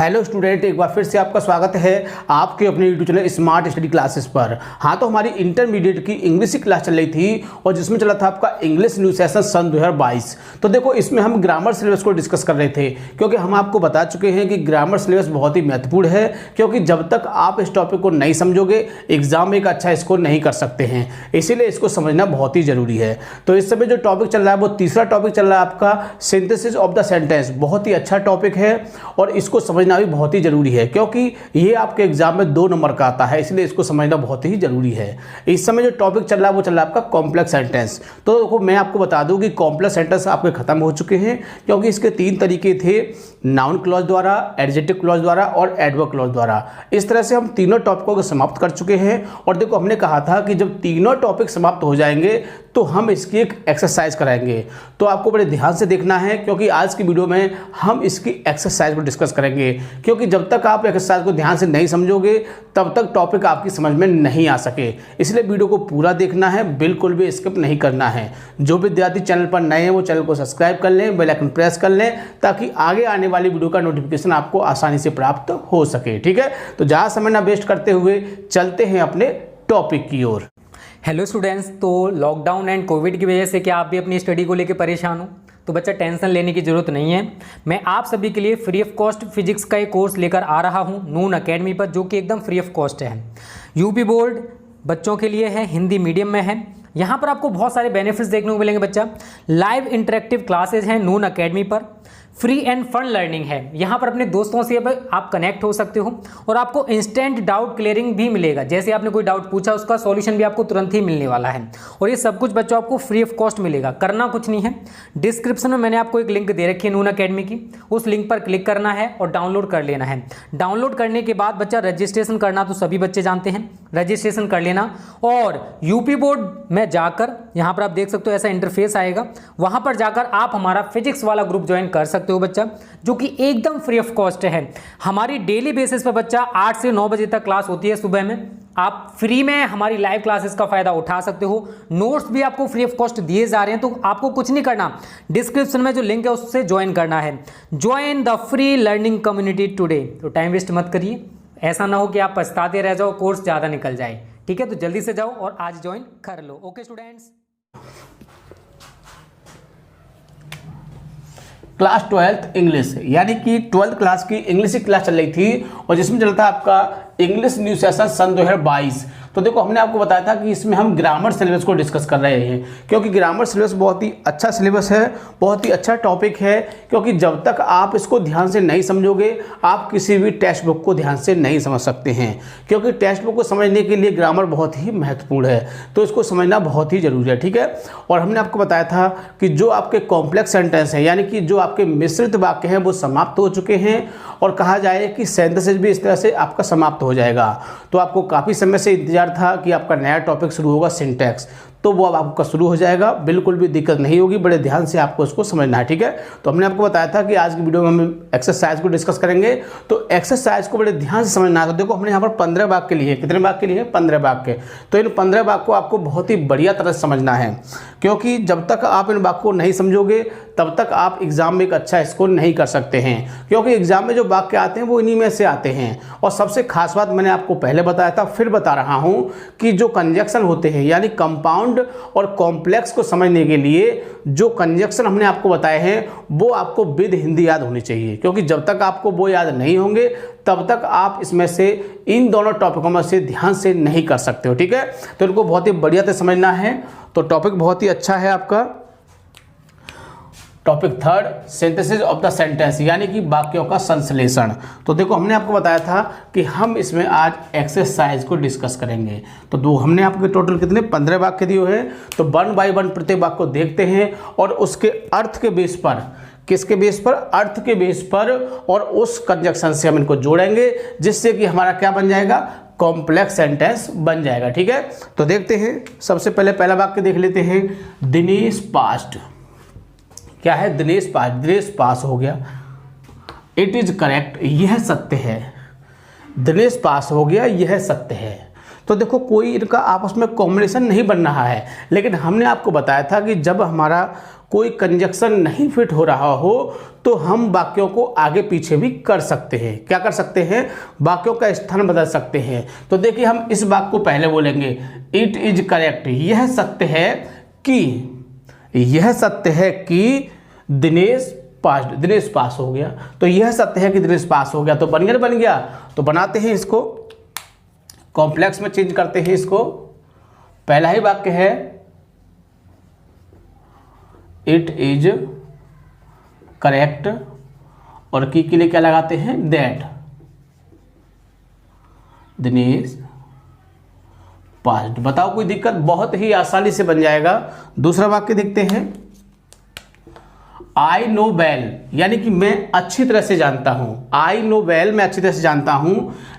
Hello student, एक बार फिर से आपका स्वागत है आपके अपने YouTube channel smart study classes पर। हाँ, तो हमारी इंटरमीडिएट की इंग्लिश की क्लास चल रही थी और जिसमें चला था आपका इंग्लिश न्यू सेशन सन 2022। तो देखो, इसमें हम ग्रामर सिलेबस को डिस्कस कर रहे थे, क्योंकि हम आपको बता चुके हैं कि ग्रामर सिलेबस बहुत ही महत्वपूर्ण है, क्योंकि जब तक आप इस टॉपिक को नहीं समझोगे एग्जाम में एक अच्छा स्कोर नहीं कर सकते हैं। इसीलिए इसको समझना बहुत ही जरूरी है। तो इस समय जो टॉपिक चल रहा है वो तीसरा टॉपिक चल रहा है आपका सिंथेसिस ऑफ द सेंटेंस। बहुत ही अच्छा टॉपिक है और इसको समझना भी बहुत ही जरूरी है, क्योंकि ये आपके एग्जाम में 2 नंबर का आता है, इसलिए इसको समझना बहुत ही जरूरी है। इस समय जो टॉपिक चल रहा है वो चल रहा है आपका कॉम्प्लेक्स सेंटेंस। तो देखो, मैं आपको बता दूं कि कॉम्प्लेक्स सेंटेंस आपके खत्म हो चुके हैं, क्योंकि इसके 3 तरीके थे, नाउन क्लॉज द्वारा, एडजेक्टिव क्लॉज द्वारा और एडवर्ब क्लॉज द्वारा। इस तरह से हम तीनों टॉपिकों को समाप्त कर चुके हैं। और देखो, हमने कहा था कि जब तीनों टॉपिक समाप्त हो जाएंगे तो हम इसकी एक एक्सरसाइज कराएंगे। तो आपको बड़े ध्यान से देखना है, क्योंकि आज की वीडियो में हम इसकी एक्सरसाइज को डिस्कस करेंगे। क्योंकि जब तक आप एक्सरसाइज को ध्यान से नहीं समझोगे तब तक टॉपिक आपकी समझ में नहीं आ सके। इसलिए वीडियो को पूरा देखना है, बिल्कुल भी स्किप नहीं करना है। जो विद्यार्थी चैनल पर नए हैं वो चैनल को सब्सक्राइब कर लें, बेल आइकन प्रेस कर लें, ताकि आगे आने वाली वीडियो का नोटिफिकेशन आपको आसानी से प्राप्त हो सके। ठीक है, तो ज़्यादा समय ना वेस्ट करते हुए चलते हैं अपने टॉपिक की ओर। हेलो स्टूडेंट्स, तो लॉकडाउन एंड कोविड की वजह से क्या आप भी अपनी स्टडी को लेकर परेशान हो? तो बच्चा, टेंशन लेने की ज़रूरत नहीं है। मैं आप सभी के लिए फ्री ऑफ कॉस्ट फिजिक्स का एक कोर्स लेकर आ रहा हूं नून अकेडमी पर, जो कि एकदम फ्री ऑफ कॉस्ट है। यूपी बोर्ड बच्चों के लिए है, हिंदी मीडियम में है। यहाँ पर आपको बहुत सारे बेनिफिट्स देखने को मिलेंगे बच्चा। लाइव इंटरेक्टिव क्लासेज हैं नून अकेडमी पर, फ्री एंड फन लर्निंग है। यहाँ पर अपने दोस्तों से आप कनेक्ट हो सकते हो और आपको इंस्टेंट डाउट क्लियरिंग भी मिलेगा। जैसे आपने कोई डाउट पूछा, उसका सॉल्यूशन भी आपको तुरंत ही मिलने वाला है। और ये सब कुछ बच्चों आपको फ्री ऑफ कॉस्ट मिलेगा, करना कुछ नहीं है। डिस्क्रिप्शन में मैंने आपको एक लिंक दे रखी है नून अकेडमी की, उस लिंक पर क्लिक करना है और डाउनलोड कर लेना है। डाउनलोड करने के बाद बच्चा रजिस्ट्रेशन करना तो सभी बच्चे जानते हैं, रजिस्ट्रेशन कर लेना। और यूपी बोर्ड में जाकर यहाँ पर आप देख सकते हो ऐसा इंटरफेस आएगा, वहाँ पर जाकर आप हमारा फिजिक्स वाला ग्रुप ज्वाइन कर सकते हो बच्चा, जो कि एकदम फ्री ऑफ कॉस्ट है। हमारी डेली बेसिस पर बच्चा 8 से 9 बजे तक क्लास होती है सुबह में। आप फ्री में हमारी लाइव क्लासेस का फायदा उठा सकते हो। नोट्स भी आपको फ्री ऑफ कॉस्ट दिए जा रहे हैं, तो आपको कुछ नहीं करना, डिस्क्रिप्शन में जो लिंक है उससे ज्वाइन करना है। Join the free learning community today. तो टाइम वेस्ट मत करिए, ऐसा ना हो कि आप पछताते रह जाओ, कोर्स ज़्यादा निकल जाए। ठीक है, तो जल्दी से जाओ और आज ज्वाइन कर लो। Okay students. Class 12th English, यानी कि 12th क्लास की इंग्लिश की क्लास चल रही थी और जिसमें चलता है आपका इंग्लिश न्यू सेशन सन 2022। तो देखो, हमने आपको बताया था कि इसमें हम ग्रामर सिलेबस को डिस्कस कर रहे हैं, क्योंकि ग्रामर सिलेबस बहुत ही अच्छा सिलेबस है, बहुत ही अच्छा टॉपिक है। क्योंकि जब तक आप इसको ध्यान से नहीं समझोगे आप किसी भी टेक्स्ट बुक को ध्यान से नहीं समझ सकते हैं, क्योंकि टेक्स्ट बुक को समझने के लिए ग्रामर बहुत ही महत्वपूर्ण है। तो इसको समझना बहुत ही जरूरी है। ठीक है, और हमने आपको बताया था कि जो आपके कॉम्प्लेक्स सेंटेंस हैं, यानी कि जो आपके मिश्रित वाक्य हैं, वो समाप्त हो चुके हैं। और कहा जाए कि सिंथेसिस भी इस तरह से आपका समाप्त हो जाएगा। तो आपको काफ़ी समय से इंतजार था कि आपका नया टॉपिक शुरू होगा सिंटैक्स, तो वो अब आपका शुरू हो जाएगा, बिल्कुल भी दिक्कत नहीं होगी। बड़े ध्यान से आपको इसको समझना है। ठीक है, तो हमने आपको बताया था कि आज की वीडियो में हम एक्सरसाइज को डिस्कस करेंगे, तो एक्सरसाइज को बड़े ध्यान से समझना है। तो देखो, हमने यहाँ पर 15 वाक्य लिए। कितने वाक्य लिए? 15 वाक्य। तो इन 15 वाक्य को आपको बहुत ही बढ़िया तरह से समझना है, क्योंकि जब तक आप इन वाक्य को नहीं समझोगे तब तक आप एग्जाम में एक अच्छा स्कोर नहीं कर सकते हैं, क्योंकि एग्जाम में जो वाक्य आते हैं वो इन्हीं में से आते हैं। और सबसे खास बात मैंने आपको पहले बताया था, फिर बता रहा हूं कि जो कंजक्शन होते हैं, यानी कंपाउंड और कॉम्प्लेक्स को समझने के लिए जो कंजक्शन हमने आपको बताए हैं वो आपको विद हिंदी याद होनी चाहिए, क्योंकि जब तक आपको वो याद नहीं होंगे तब तक आप इसमें से इन दोनों टॉपिकों में से ध्यान से नहीं कर सकते हो। ठीक है, तो इनको बहुत ही बढ़िया से समझना है। तो टॉपिक बहुत ही अच्छा है आपका। Topic 3, synthesis of the sentence, यानी कि वाक्यों का संश्लेषण। तो देखो, हमने आपको बताया था कि हम इसमें आज एक्सरसाइज को डिस्कस करेंगे। तो हमने आपके टोटल कितने 15 वाक्य दिए हैं। तो 1 बाय 1 प्रत्येक वाक्य को देखते हैं और उसके अर्थ के बेस पर, किसके बेस पर? अर्थ के बेस पर, और उस कंजक्शन से हम इनको जोड़ेंगे, जिससे कि हमारा क्या बन जाएगा? कॉम्प्लेक्स सेंटेंस बन जाएगा। ठीक है, तो देखते हैं। सबसे पहले पहला वाक्य देख लेते हैं। दिनेश पास्ट। क्या है? दिनेश पास। दिनेश पास हो गया। इट इज करेक्ट, यह सत्य है। दिनेश पास हो गया, यह सत्य है। तो देखो कोई इनका आपस में कॉम्बिनेशन नहीं बन रहा है, लेकिन हमने आपको बताया था कि जब हमारा कोई कंजक्शन नहीं फिट हो रहा हो तो हम वाक्यों को आगे पीछे भी कर सकते हैं। क्या कर सकते हैं? वाक्यों का स्थान बदल सकते हैं। तो देखिए हम इस वाक्य को पहले बोलेंगे, इट इज करेक्ट, यह सत्य है कि दिनेश पास हो गया। तो यह सत्य है कि दिनेश पास हो गया, तो बन गया। तो बनाते हैं इसको, कॉम्प्लेक्स में चेंज करते हैं इसको। पहला ही वाक्य है इट इज करेक्ट, और की के लिए क्या लगाते हैं? That Dinesh passed. बताओ कोई दिक्कत? बहुत ही आसानी से बन जाएगा। दूसरा वाक्य देखते हैं, आई नो वेल, यानी कि मैं अच्छी तरह से जानता हूं। आई नो वेल, मैं अच्छी तरह से जानता हूं।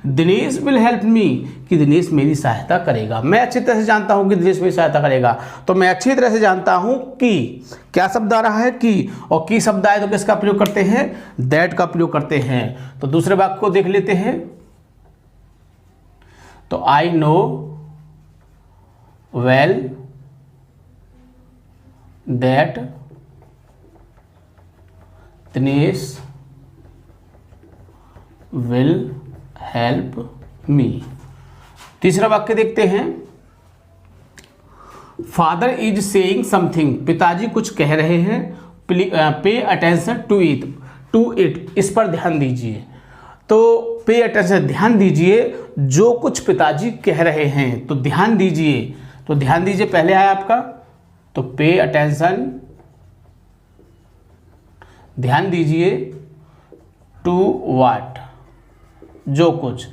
दिनेश विल हेल्प मी, कि दिनेश मेरी सहायता करेगा। मैं अच्छी तरह से जानता हूं कि दिनेश मेरी सहायता करेगा। तो मैं अच्छी तरह से जानता हूं कि, क्या शब्द आ रहा है? की। और की शब्द आए तो किसका प्रयोग करते हैं? दैट का प्रयोग करते हैं। तो दूसरे वाक्य को देख लेते हैं। तो I know well that Dinesh will help me. तीसरा वाक्य देखते हैं, फादर इज सेइंग समथिंग, पिताजी कुछ कह रहे हैं। पे अटेंशन टू इट, इस पर ध्यान दीजिए। तो पे अटेंशन, ध्यान दीजिए जो कुछ पिताजी कह रहे हैं। तो ध्यान दीजिए, तो ध्यान दीजिए पहले आया आपका, तो पे अटेंशन, ध्यान दीजिए टू वाट, जो कुछ।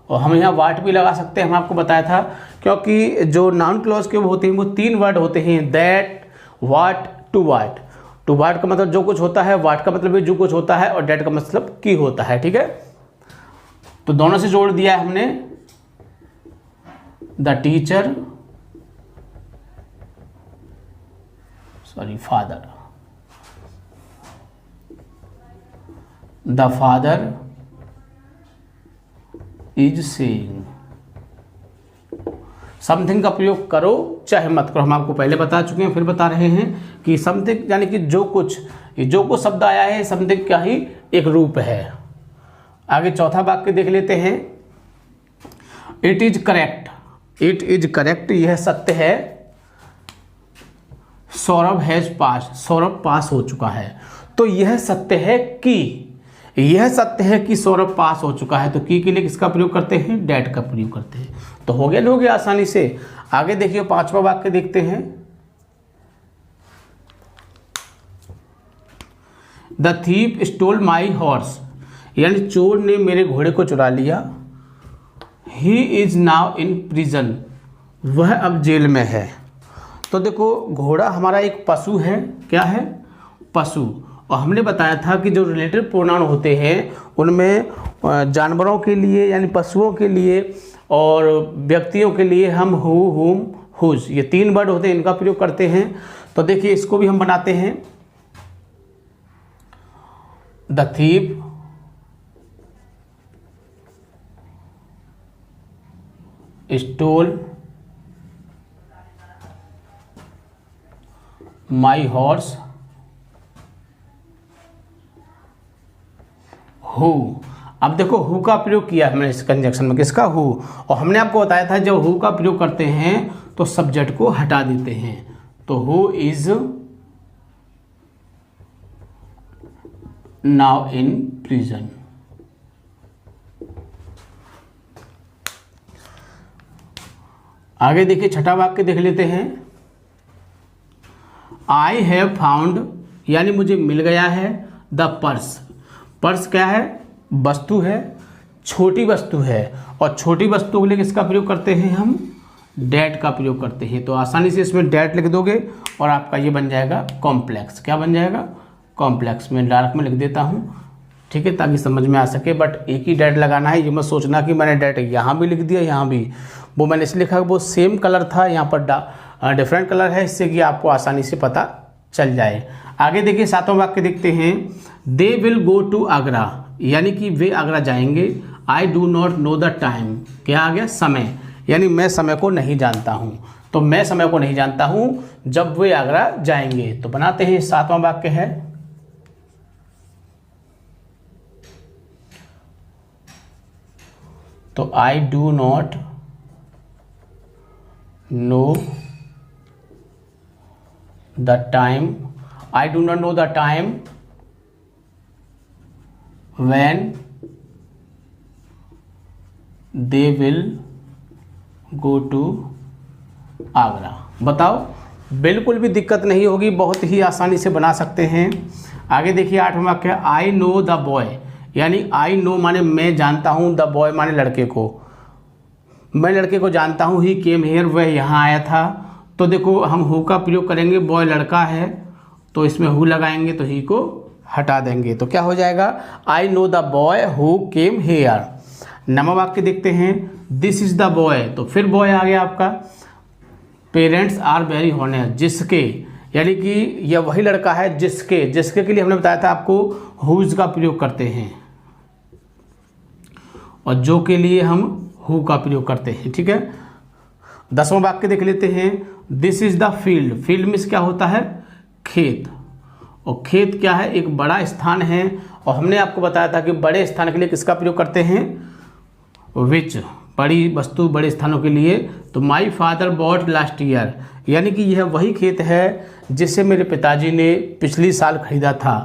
और हम यहाँ वाट भी लगा सकते हैं, हम आपको बताया था, क्योंकि जो नाउन क्लॉज के होते हैं वो 3 वर्ड होते हैं, that, what, to what. To what का मतलब जो कुछ होता है, वाट का मतलब भी जो कुछ होता है, और डेट का मतलब की होता है। ठीक है, तो दोनों से जोड़ दिया है हमने। The teacher, father, the father is saying something का प्रयोग करो चाहे मत करो, हम आपको पहले बता चुके हैं, फिर बता रहे हैं कि समथिंग यानी कि जो कुछ शब्द आया है समथिंग का ही एक रूप है। आगे चौथा वाक्य देख लेते हैं, इट इज करेक्ट, यह सत्य है। सौरभ हैज पास, सौरभ पास हो चुका है। तो यह सत्य है कि सौरभ पास हो चुका है। तो की के लिए किसका प्रयोग करते हैं? डेट का प्रयोग करते हैं। तो हो गया आसानी से। आगे देखिए पांचवा वाक्य देखते हैं, the thief stole my horse, यानी चोर ने मेरे घोड़े को चुरा लिया। He is now in prison, वह अब जेल में है। तो देखो घोड़ा हमारा एक पशु है, क्या है? पशु। और हमने बताया था कि जो रिलेटिव प्रोनाउन होते हैं उनमें जानवरों के लिए यानी पशुओं के लिए और व्यक्तियों के लिए हम हु, हुम, हुज, ये 3 वर्ड होते हैं, इनका प्रयोग करते हैं। तो देखिए इसको भी हम बनाते हैं, the thief stole my horse who. अब देखो हु का प्रयोग किया हमने इस कंजक्शन में, किसका? हु। और हमने आपको बताया था जब हु का प्रयोग करते हैं तो सब्जेक्ट को हटा देते हैं। तो who is now in prison. आगे देखिए छठा वाक्य देख लेते हैं, आई हैव फाउंड, यानी मुझे मिल गया है, द पर्स। पर्स क्या है? वस्तु है, छोटी वस्तु है। और छोटी वस्तु के लिए किसका प्रयोग करते हैं हम? डेट का प्रयोग करते हैं। तो आसानी से इसमें डेट लिख दोगे और आपका ये बन जाएगा कॉम्प्लेक्स। क्या बन जाएगा? कॉम्प्लेक्स। मैं डार्क में लिख देता हूँ, ठीक है, ताकि समझ में आ सके। बट एक ही डेट लगाना है, ये मत सोचना कि मैंने डेट यहाँ भी लिख दिया यहाँ भी। वो मैंने इसलिए लिखा वो सेम कलर था, यहाँ पर डिफरेंट कलर है, इससे कि आपको आसानी से पता चल जाए। आगे देखिए सातवां वाक्य देखते हैं, they will go to Agra, यानी कि वे आगरा जाएंगे। I do not know the time, क्या आ गया? समय। यानी मैं समय को नहीं जानता हूँ। तो मैं समय को नहीं जानता हूँ जब वे आगरा जाएंगे। तो बनाते हैं 7वां वाक्य है, तो I do not know the time, I do not know the time when they will go to Agra. बताओ, बिल्कुल भी दिक्कत नहीं होगी, बहुत ही आसानी से बना सकते हैं। आगे देखिए 8वां वाक्य, आई नो द बॉय, यानी आई नो माने मैं जानता हूँ, द बॉय माने लड़के को, मैं लड़के को जानता हूँ। ही केम हेयर, वह यहाँ आया था। तो देखो हम हु का प्रयोग करेंगे, बॉय लड़का है तो इसमें हु लगाएंगे तो ही को हटा देंगे। तो क्या हो जाएगा, I know the boy who came here. 9वां वाक्य देखते हैं, दिस इज द बॉय, तो फिर बॉय आ गया आपका। पेरेंट्स आर वेरी हॉनेस्ट, जिसके, यानी कि यह वही लड़का है जिसके, जिसके के लिए हमने बताया था आपको हुज का प्रयोग करते हैं, और जो के लिए हम हु का प्रयोग करते हैं। ठीक है। 10वां वाक्य देख लेते हैं, this is the field, field में क्या होता है, खेत, और खेत क्या है, एक बड़ा स्थान है। और हमने आपको बताया था कि बड़े स्थान के लिए किसका प्रयोग करते हैं, विच, बड़ी वस्तु बड़े स्थानों के लिए। तो my father bought last year, यानी कि यह वही खेत है जिसे मेरे पिताजी ने पिछली साल खरीदा था।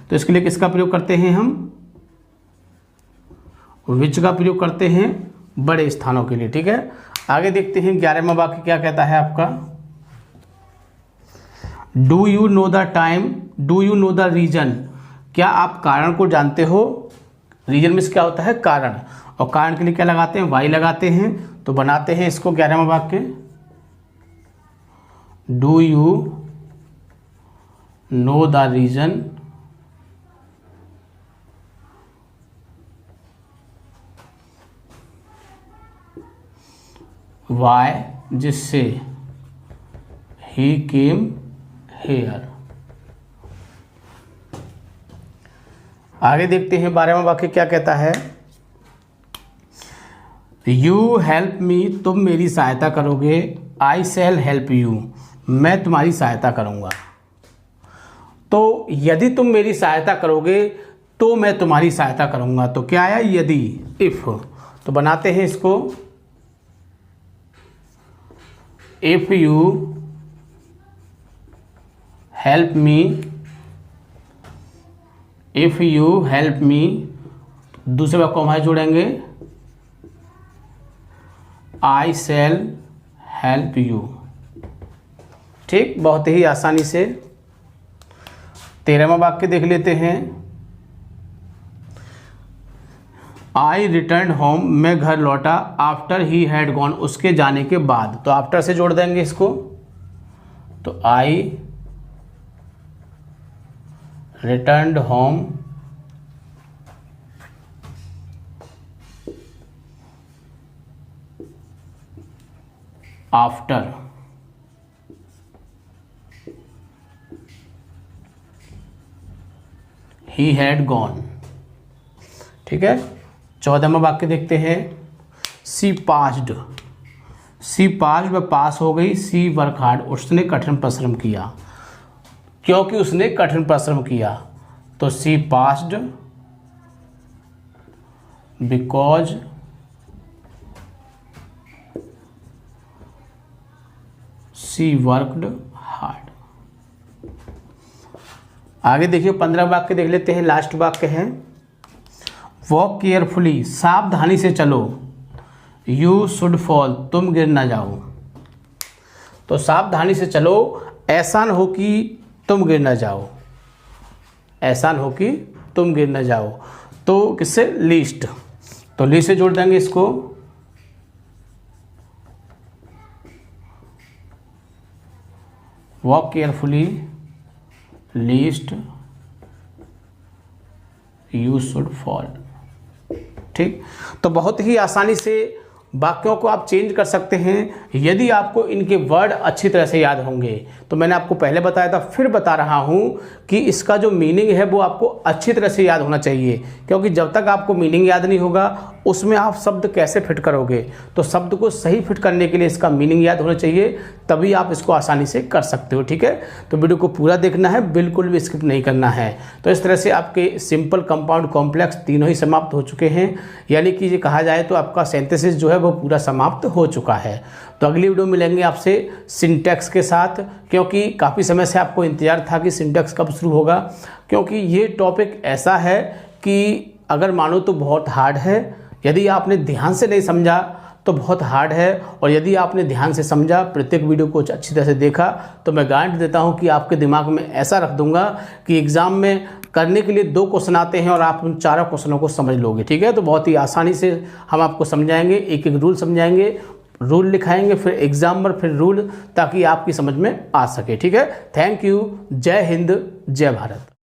तो इसके लिए किसका प्रयोग करते हैं हम, विच का प्रयोग करते हैं बड़े स्थानों के लिए। ठीक है। आगे देखते हैं 11वां वाक्य क्या कहता है आपका, do you know the time, do you know the reason, क्या आप कारण को जानते हो। रीजन में क्या होता है, कारण, और कारण के लिए क्या लगाते हैं, वाई लगाते हैं। तो बनाते हैं इसको 11वां वाक्य, do you know the reason why, जिससे ही केम हेयर। आगे देखते हैं 12वां वाक्य क्या कहता है, यू हेल्प मी, तुम मेरी सहायता करोगे। आई शैल हेल्प यू, मैं तुम्हारी सहायता करूँगा। तो यदि तुम मेरी सहायता करोगे तो मैं तुम्हारी सहायता करूँगा। तो क्या आया, यदि, इफ़। तो बनाते हैं इसको, if you help me, if you help me, दूसरे वाक्य को हमारे जोड़ेंगे, आई शैल हेल्प यू। ठीक, बहुत ही आसानी से। 13वां वाक्य देख लेते हैं, आई रिटर्न होम, मैं घर लौटा। आफ्टर ही हैड गॉन, उसके जाने के बाद। तो आफ्टर से जोड़ देंगे इसको, तो I returned home after he had gone. ठीक है। 14वां वाक्य देखते हैं, सी पास्ड, सी पास्ड वह पास हो गई। सी वर्क हार्ड, उसने कठिन परिश्रम किया, क्योंकि उसने कठिन परिश्रम किया। तो she passed because she worked hard. आगे देखिए 15 वाक्य देख लेते हैं, लास्ट वाक्य है, वॉक केयरफुली, सावधानी से चलो। यू शुड फॉल, तुम गिर ना जाओ। तो सावधानी से चलो, ऐसा न हो कि तुम गिर ना जाओ, ऐसा न हो कि तुम गिर ना जाओ। तो किससे, लीस्ट। तो लीस्ट से जोड़ देंगे इसको, walk carefully least you should fall. ठीक। तो बहुत ही आसानी से वाक्यों को आप चेंज कर सकते हैं यदि आपको इनके वर्ड अच्छी तरह से याद होंगे। तो मैंने आपको पहले बताया था, फिर बता रहा हूं कि इसका जो मीनिंग है वो आपको अच्छी तरह से याद होना चाहिए, क्योंकि जब तक आपको मीनिंग याद नहीं होगा उसमें आप शब्द कैसे फिट करोगे। तो शब्द को सही फिट करने के लिए इसका मीनिंग याद होना चाहिए, तभी आप इसको आसानी से कर सकते हो। ठीक है, तो वीडियो को पूरा देखना है, बिल्कुल भी स्किप नहीं करना है। तो इस तरह से आपके सिंपल, कंपाउंड, कॉम्प्लेक्स तीनों ही समाप्त हो चुके हैं, यानी कि ये कहा जाए तो आपका सिंथेसिस जो है वो पूरा समाप्त हो चुका है। तो अगली वीडियो मिलेंगे आपसे सिंटैक्स के साथ, क्योंकि काफ़ी समय से आपको इंतजार था कि सिंटैक्स कब शुरू होगा, क्योंकि ये टॉपिक ऐसा है कि अगर मानो तो बहुत हार्ड है, यदि आपने ध्यान से नहीं समझा तो बहुत हार्ड है, और यदि आपने ध्यान से समझा, प्रत्येक वीडियो को अच्छी तरह से देखा, तो मैं गारंटी देता हूं कि आपके दिमाग में ऐसा रख दूंगा कि एग्ज़ाम में करने के लिए 2 क्वेश्चन आते हैं और आप उन 4 क्वेश्चनों को समझ लोगे। ठीक है, तो बहुत ही आसानी से हम आपको समझाएंगे, एक एक रूल समझाएंगे, रूल लिखाएंगे, फिर एग्जाम्पल, फिर रूल, ताकि आपकी समझ में आ सके। ठीक है, थैंक यू, जय हिंद, जय भारत।